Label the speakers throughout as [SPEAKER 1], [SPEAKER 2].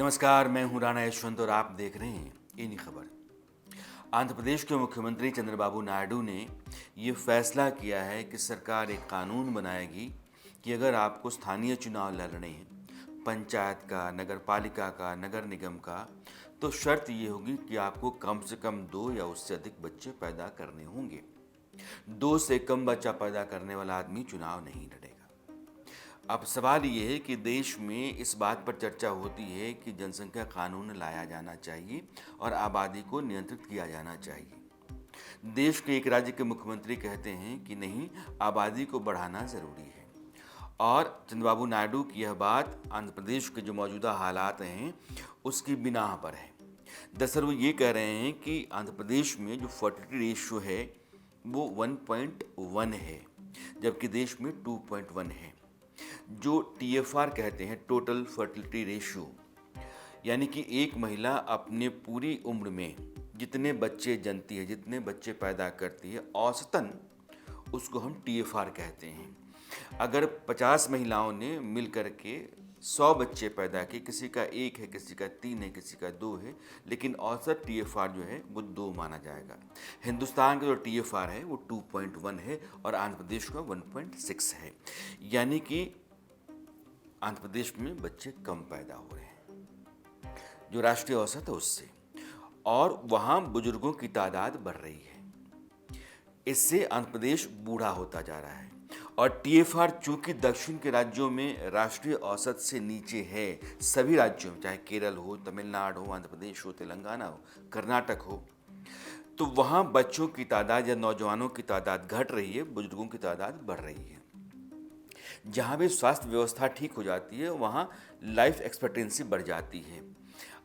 [SPEAKER 1] नमस्कार, मैं हूं राणा यशवंत और आप देख रहे हैं एनी खबर। आंध्र प्रदेश के मुख्यमंत्री चंद्रबाबू नायडू ने ये फैसला किया है कि सरकार एक कानून बनाएगी कि अगर आपको स्थानीय चुनाव लड़ने हैं, पंचायत का, नगर पालिका का, नगर निगम का, तो शर्त ये होगी कि आपको कम से कम 2 या उससे अधिक बच्चे पैदा करने होंगे। 2 से कम बच्चा पैदा करने वाला आदमी चुनाव नहीं लड़ेगा। अब सवाल ये है कि देश में इस बात पर चर्चा होती है कि जनसंख्या कानून लाया जाना चाहिए और आबादी को नियंत्रित किया जाना चाहिए। देश के एक राज्य के मुख्यमंत्री कहते हैं कि नहीं, आबादी को बढ़ाना ज़रूरी है। और चंद्रबाबू नायडू की यह बात आंध्र प्रदेश के जो मौजूदा हालात हैं उसकी बिनाह पर है। दरअसल वो ये कह रहे हैं कि आंध्र प्रदेश में जो फर्टिलिटी रेशियो है वो 1.1 है, जबकि देश में 2.1 है। जो टीएफआर कहते हैं, टोटल फर्टिलिटी रेशियो, यानी कि एक महिला अपने पूरी उम्र में जितने बच्चे जनती है, जितने बच्चे पैदा करती है, औसतन उसको हम टीएफआर कहते हैं। अगर 50 महिलाओं ने मिल कर के 100 बच्चे पैदा किए, किसी का 1 है, किसी का 3 है, किसी का 2 है, लेकिन औसत टीएफआर जो है वो 2 माना जाएगा। हिंदुस्तान का जो टीएफआर है वो 2.1 है और आंध्र प्रदेश का 1.6 है, यानी कि आंध्र प्रदेश में बच्चे कम पैदा हो रहे हैं जो राष्ट्रीय औसत है उससे, और वहाँ बुजुर्गों की तादाद बढ़ रही है। इससे आंध्र प्रदेश बूढ़ा होता जा रहा है और टीएफआर चूंकि दक्षिण के राज्यों में राष्ट्रीय औसत से नीचे है, सभी राज्यों में, चाहे केरल हो, तमिलनाडु हो, आंध्र प्रदेश हो, तेलंगाना हो, कर्नाटक हो, तो वहाँ बच्चों की तादाद या नौजवानों की तादाद घट रही है, बुजुर्गों की तादाद बढ़ रही है। जहाँ भी स्वास्थ्य व्यवस्था ठीक हो जाती है वहाँ लाइफ एक्सपेक्टेंसी बढ़ जाती है,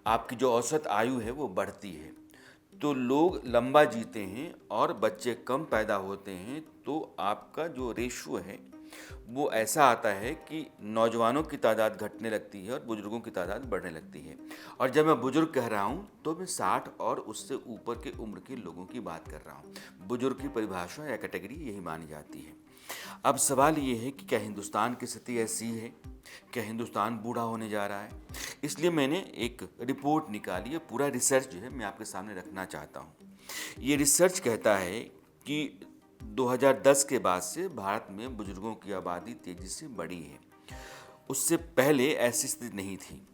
[SPEAKER 1] आपकी जो औसत आयु है वो बढ़ती है, तो लोग लंबा जीते हैं और बच्चे कम पैदा होते हैं, तो आपका जो रेशियो है वो ऐसा आता है कि नौजवानों की तादाद घटने लगती है और बुजुर्गों की तादाद बढ़ने लगती है। और जब मैं बुजुर्ग कह रहा हूँ तो मैं 60 और उससे ऊपर के उम्र के लोगों की बात कर रहा हूँ। बुजुर्ग की परिभाषा या कैटेगरी यही मानी जाती है। अब सवाल ये है कि क्या हिंदुस्तान की स्थिति ऐसी है, क्या हिंदुस्तान बूढ़ा होने जा रहा है? इसलिए मैंने एक रिपोर्ट निकाली है, पूरा रिसर्च जो है मैं आपके सामने रखना चाहता हूँ। ये रिसर्च कहता है कि 2010 के बाद से भारत में बुजुर्गों की आबादी तेजी से बढ़ी है। उससे पहले ऐसी स्थिति नहीं थी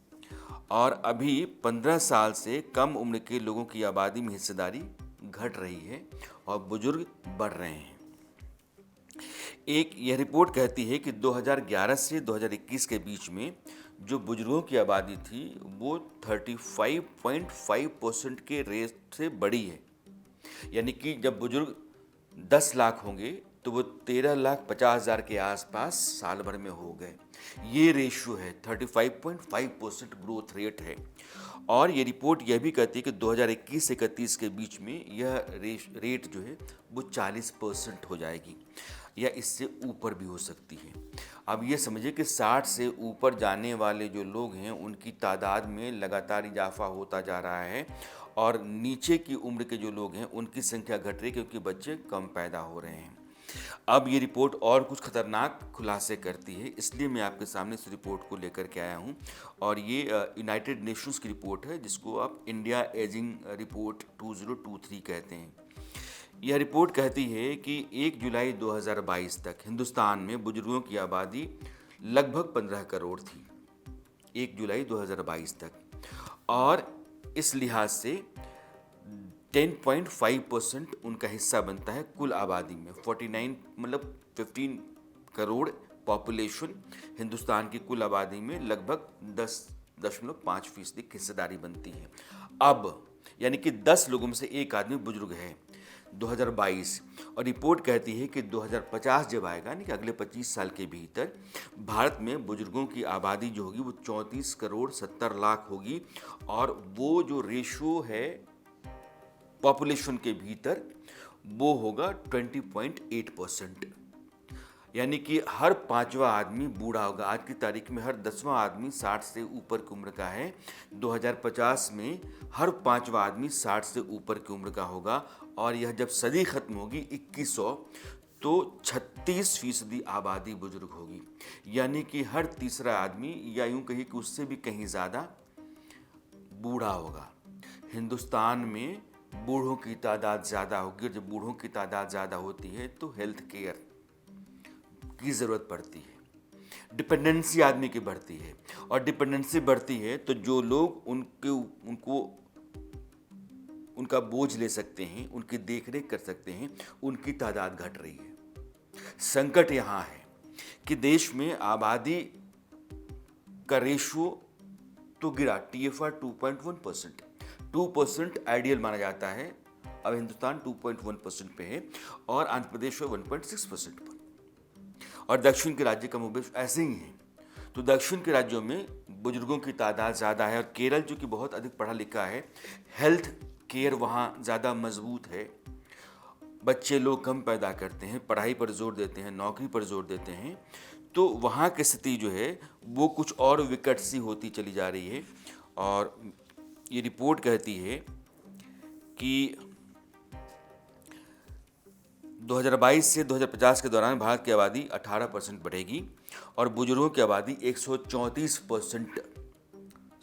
[SPEAKER 1] और अभी 15 साल से कम उम्र के लोगों की आबादी में हिस्सेदारी घट रही है और बुजुर्ग बढ़ रहे हैं। एक यह रिपोर्ट कहती है कि 2011 से 2021 के बीच में जो बुजुर्गों की आबादी थी वो 35.5% के रेट से बढ़ी है, यानी कि जब बुजुर्ग 10 लाख होंगे तो वो 13,50,000 के आसपास साल भर में हो गए। ये रेशियो है, 35.5% ग्रोथ रेट है। और ये रिपोर्ट यह भी कहती है कि 2021 से 31 के बीच में यह रेट जो है वो 40% हो जाएगी या इससे ऊपर भी हो सकती है। अब ये समझिए कि 60 से ऊपर जाने वाले जो लोग हैं उनकी तादाद में लगातार इजाफा होता जा रहा है और नीचे की उम्र के जो लोग हैं उनकी संख्या घट रही है क्योंकि बच्चे कम पैदा हो रहे हैं। अब ये रिपोर्ट और कुछ खतरनाक खुलासे करती है, इसलिए मैं आपके सामने इस रिपोर्ट को लेकर के आया हूँ। और ये यूनाइटेड नेशंस की रिपोर्ट है जिसको आप इंडिया एजिंग रिपोर्ट 2023 कहते हैं। यह रिपोर्ट कहती है कि 1 जुलाई 2022 तक हिंदुस्तान में बुजुर्गों की आबादी लगभग 15 करोड़ थी, 1 जुलाई 2022 तक, और इस लिहाज से 10.5% उनका हिस्सा बनता है कुल आबादी में। 49 मतलब 15 करोड़ पॉपुलेशन हिंदुस्तान की कुल आबादी में लगभग 10.5% की हिस्सेदारी बनती है। अब यानी कि 10 लोगों में से एक आदमी बुजुर्ग है 2022, और रिपोर्ट कहती है कि 2050 जब आएगा, यानी कि अगले 25 साल के भीतर भारत में बुजुर्गों की आबादी जो होगी वो 34 करोड़ 70 लाख होगी, और वो जो रेशियो है पॉपुलेशन के भीतर वो होगा 20.8%, यानी कि हर 5वां आदमी बूढ़ा होगा। आज की तारीख में हर 10वां आदमी 60 से ऊपर की उम्र का है। 2050 में हर 5वां आदमी 60 से ऊपर की उम्र का होगा, और यह जब सदी खत्म होगी 2100 तो 36% आबादी बुजुर्ग होगी, यानी कि हर तीसरा आदमी, या यूं कहिए कि उससे भी कहीं ज़्यादा, बूढ़ा होगा। हिंदुस्तान में बूढ़ों की तादाद ज़्यादा होगी और जब बूढ़ों की तादाद ज़्यादा होती है तो हेल्थ केयर की ज़रूरत पड़ती है, डिपेंडेंसी आदमी की बढ़ती है, और डिपेंडेंसी बढ़ती है तो जो लोग उनका बोझ ले सकते हैं, उनकी देखरेख कर सकते हैं, उनकी तादाद घट रही है। संकट यहाँ है कि देश में आबादी का रेशियो तो गिरा, TFR 2.1%, 2% आइडियल माना जाता है। अब हिंदुस्तान 2.1% पे है और आंध्र प्रदेश है 1.6% पर, और दक्षिण के राज्य कम बेश ऐसे ही हैं। तो दक्षिण के राज्यों में बुजुर्गों की तादाद ज़्यादा है, और केरल जो कि बहुत अधिक पढ़ा लिखा है, हेल्थ केयर वहाँ ज़्यादा मजबूत है, बच्चे लोग कम पैदा करते हैं, पढ़ाई पर जोर देते हैं, नौकरी पर जोर देते हैं, तो वहाँ की स्थिति जो है वो कुछ और विकट सी होती चली जा रही है। और ये रिपोर्ट कहती है कि 2022 से 2050 के दौरान भारत की आबादी 18% बढ़ेगी और बुजुर्गों की आबादी 134%।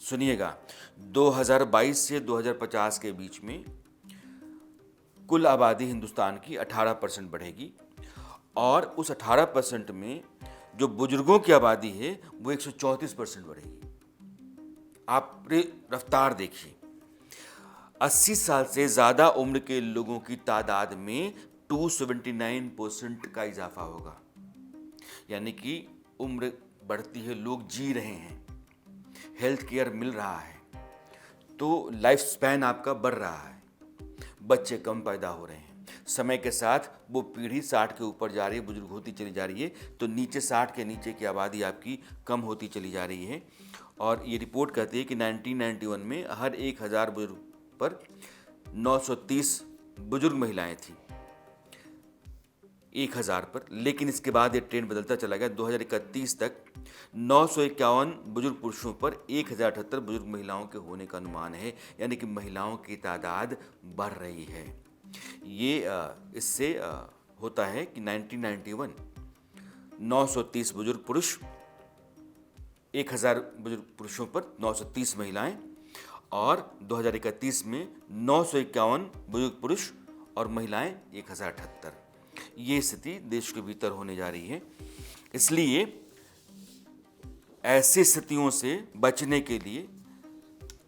[SPEAKER 1] सुनिएगा, 2022 से 2050 के बीच में कुल आबादी हिंदुस्तान की 18% बढ़ेगी, और उस 18% में जो बुजुर्गों की आबादी है वो 134% बढ़ेगी। आप रफ्तार देखिए, 80 साल से ज़्यादा उम्र के लोगों की तादाद में 279% का इजाफा होगा। यानी कि उम्र बढ़ती है, लोग जी रहे हैं, हेल्थ केयर मिल रहा है, तो लाइफ स्पैन आपका बढ़ रहा है, बच्चे कम पैदा हो रहे हैं। समय के साथ वो पीढ़ी 60 के ऊपर जा रही है, बुजुर्ग होती चली जा रही है, तो नीचे 60 के नीचे की आबादी आपकी कम होती चली जा रही है। और ये रिपोर्ट कहती है कि 1991 में हर 1000 बुजुर्ग पर 930 बुजुर्ग महिलाएं थीं, 1000 पर। लेकिन इसके बाद ये ट्रेंड बदलता चला गया। 2031 तक 951 बुजुर्ग पुरुषों पर 1078 बुजुर्ग महिलाओं के होने का अनुमान है। यानी कि महिलाओं की तादाद बढ़ रही है। ये इससे होता है कि 1991 930 बुजुर्ग पुरुष, 1000 बुजुर्ग पुरुषों पर 930 महिलाएं, और 2031 में 951 बुजुर्ग पुरुष और महिलाएं 1078। ये स्थिति देश के भीतर होने जा रही है। इसलिए ऐसी स्थितियों से बचने के लिए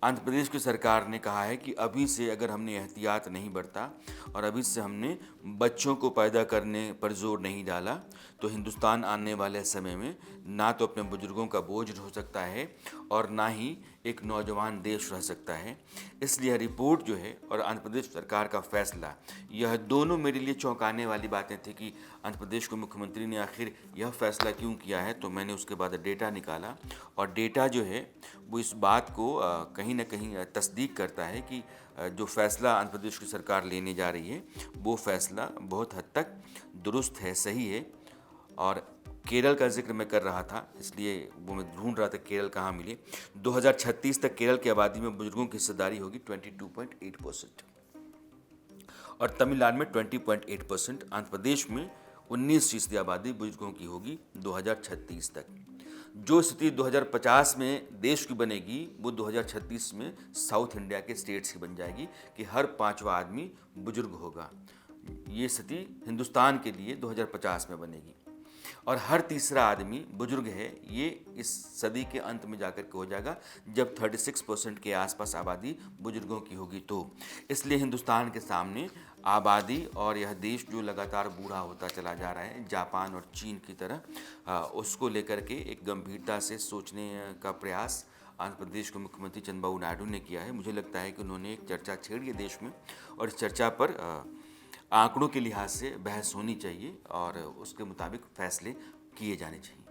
[SPEAKER 1] आंध्र प्रदेश की सरकार ने कहा है कि अभी से अगर हमने एहतियात नहीं बरता और अभी से हमने बच्चों को पैदा करने पर जोर नहीं डाला, तो हिंदुस्तान आने वाले समय में ना तो अपने बुजुर्गों का बोझ हो सकता है और ना ही एक नौजवान देश रह सकता है। इसलिए रिपोर्ट जो है और आंध्र प्रदेश सरकार का फैसला, यह दोनों मेरे लिए चौंकाने वाली बातें थी कि आंध्र प्रदेश के मुख्यमंत्री ने आखिर यह फैसला क्यों किया है। तो मैंने उसके बाद डेटा निकाला, और डेटा जो है वो इस बात को कहीं ना कहीं तस्दीक करता है कि जो फैसला आंध्र प्रदेश की सरकार लेने जा रही है वो फैसला बहुत हद तक दुरुस्त है, सही है। और केरल का जिक्र मैं कर रहा था, इसलिए वो मैं ढूंढ रहा था केरल कहाँ मिले। 2036 तक केरल की आबादी में बुजुर्गों की हिस्सेदारी होगी 22.8%, और तमिलनाडु में 20.8%। आंध्र प्रदेश में 19% आबादी बुजुर्गों की होगी 2036 तक। जो स्थिति 2050 में देश की बनेगी वो 2036 में साउथ इंडिया के स्टेट्स की बन जाएगी कि हर 5वां आदमी बुजुर्ग होगा। ये स्थिति हिंदुस्तान के लिए 2050 में बनेगी, और हर तीसरा आदमी बुजुर्ग है। ये इस सदी के अंत में जाकर के हो जाएगा जब 36% के आसपास आबादी बुजुर्गों की होगी। तो इसलिए हिंदुस्तान के सामने आबादी और यह देश जो लगातार बूढ़ा होता चला जा रहा है, जापान और चीन की तरह, उसको लेकर के एक गंभीरता से सोचने का प्रयास आंध्र प्रदेश के मुख्यमंत्री चंद्रबाबू नायडू ने किया है। मुझे लगता है कि उन्होंने एक चर्चा छेड़ी है देश में, और इस चर्चा पर आंकड़ों के लिहाज से बहस होनी चाहिए और उसके मुताबिक फैसले किए जाने चाहिए।